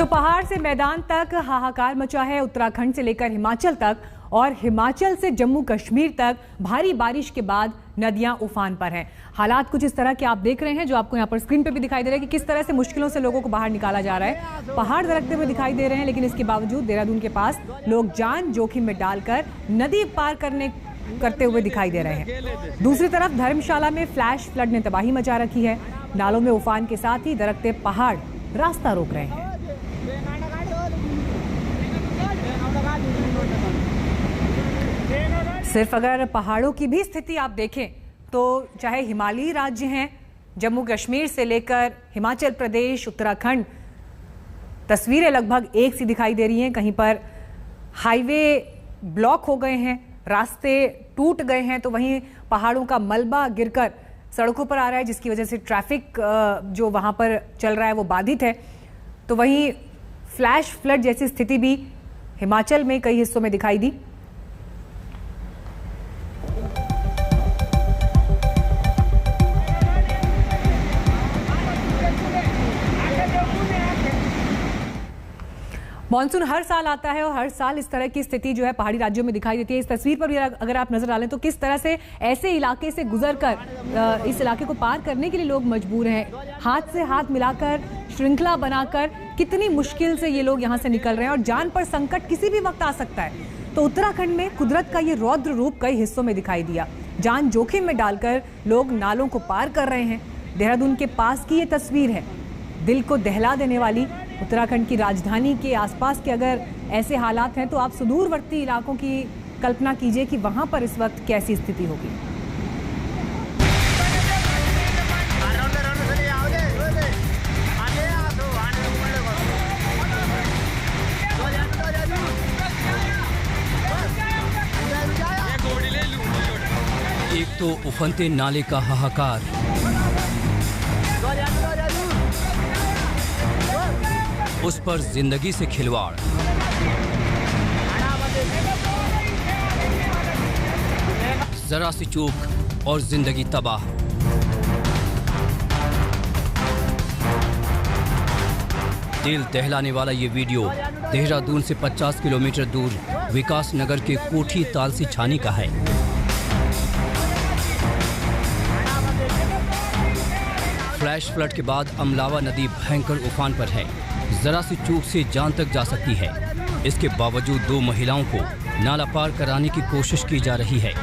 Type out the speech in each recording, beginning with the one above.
तो पहाड़ से मैदान तक हाहाकार मचा है। उत्तराखंड से लेकर हिमाचल तक और हिमाचल से जम्मू कश्मीर तक भारी बारिश के बाद नदियां उफान पर हैं। हालात कुछ इस तरह के आप देख रहे हैं, जो आपको यहां पर स्क्रीन पे भी दिखाई दे रहा है कि किस तरह से मुश्किलों से लोगों को बाहर निकाला जा रहा है। पहाड़ दरकते हुए दिखाई दे रहे हैं, लेकिन इसके बावजूद देहरादून के पास लोग जान जोखिम में डालकर नदी पार करते हुए दिखाई दे रहे हैं। दूसरी तरफ धर्मशाला में फ्लैश फ्लड ने तबाही मचा रखी है। नालों में उफान के साथ ही दरकते पहाड़ रास्ता रोक रहे हैं। सिर्फ अगर पहाड़ों की भी स्थिति आप देखें तो चाहे हिमालयी राज्य हैं, जम्मू कश्मीर से लेकर हिमाचल प्रदेश, उत्तराखंड, तस्वीरें लगभग एक सी दिखाई दे रही हैं। कहीं पर हाईवे ब्लॉक हो गए हैं, रास्ते टूट गए हैं, तो वहीं पहाड़ों का मलबा गिरकर सड़कों पर आ रहा है, जिसकी वजह से ट्रैफिक जो वहां पर चल रहा है वो बाधित है। तो वहीं फ्लैश फ्लड जैसी स्थिति भी हिमाचल में कई हिस्सों में दिखाई दी। मॉनसून हर साल आता है और हर साल इस तरह की स्थिति जो है पहाड़ी राज्यों में दिखाई देती है। इस तस्वीर पर भी अगर आप नजर डालें तो किस तरह से ऐसे इलाके से गुजरकर इस इलाके को पार करने के लिए लोग मजबूर हैं। हाथ से हाथ मिलाकर, श्रृंखला बनाकर कितनी मुश्किल से ये लोग यहाँ से निकल रहे हैं और जान पर संकट किसी भी वक्त आ सकता है। तो उत्तराखंड में कुदरत का ये रौद्र रूप कई हिस्सों में दिखाई दिया। जान जोखिम में डालकर लोग नालों को पार कर रहे हैं। देहरादून के पास की ये तस्वीर है, दिल को दहला देने वाली। उत्तराखंड की राजधानी के आसपास के अगर ऐसे हालात हैं तो आप सुदूरवर्ती इलाकों की कल्पना कीजिए कि वहां पर इस वक्त कैसी स्थिति होगी। एक तो उफनते नाले का हाहाकार, उस पर जिंदगी से खिलवाड़। जरा सी चूक और जिंदगी तबाह। दिल दहलाने वाला ये वीडियो देहरादून से 50 किलोमीटर दूर विकास नगर के कोठी तालसी छानी का है। फ्लैश फ्लड के बाद अमलावा नदी भयंकर उफान पर है। जरा सी चूक से जान तक जा सकती है। इसके बावजूद दो महिलाओं को नाला पार कराने की कोशिश की जा रही है।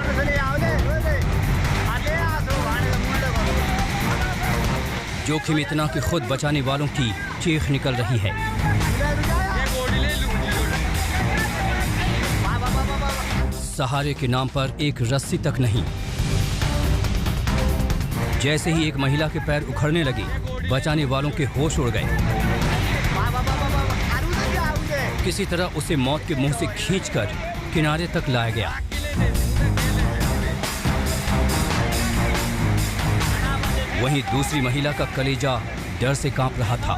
जोखिम इतना कि खुद बचाने वालों की चीख निकल रही है। सहारे के नाम पर एक रस्सी तक नहीं। जैसे ही एक महिला के पैर उखड़ने लगे, बचाने वालों के होश उड़ गए। किसी तरह उसे मौत के मुंह से खींचकर किनारे तक लाया गया। वहीं दूसरी महिला का कलेजा डर से कांप रहा था।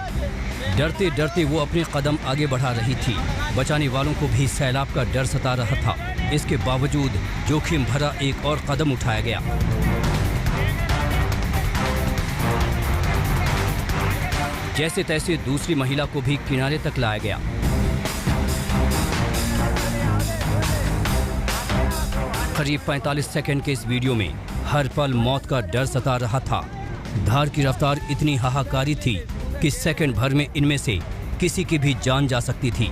डरते डरते वो अपने कदम आगे बढ़ा रही थी। बचाने वालों को भी सैलाब का डर सता रहा था। इसके बावजूद जोखिम भरा एक और कदम उठाया गया। जैसे तैसे दूसरी महिला को भी किनारे तक लाया गया। करीब 45 सेकंड के इस वीडियो में हर पल मौत का डर सता रहा था। धार की रफ्तार इतनी हाहाकारी थी कि सेकंड भर में इनमें से किसी की भी जान जा सकती थी।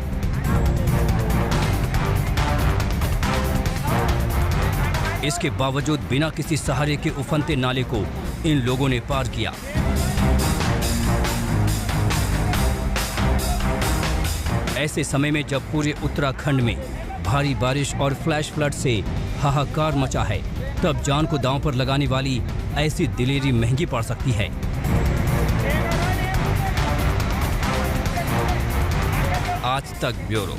इसके बावजूद बिना किसी सहारे के उफनते नाले को इन लोगों ने पार किया। ऐसे समय में जब पूरे उत्तराखंड में भारी बारिश और फ्लैश फ्लड से हाहाकार मचा है, तब जान को दांव पर लगाने वाली ऐसी दिलेरी महंगी पड़ सकती है। आज तक ब्यूरो।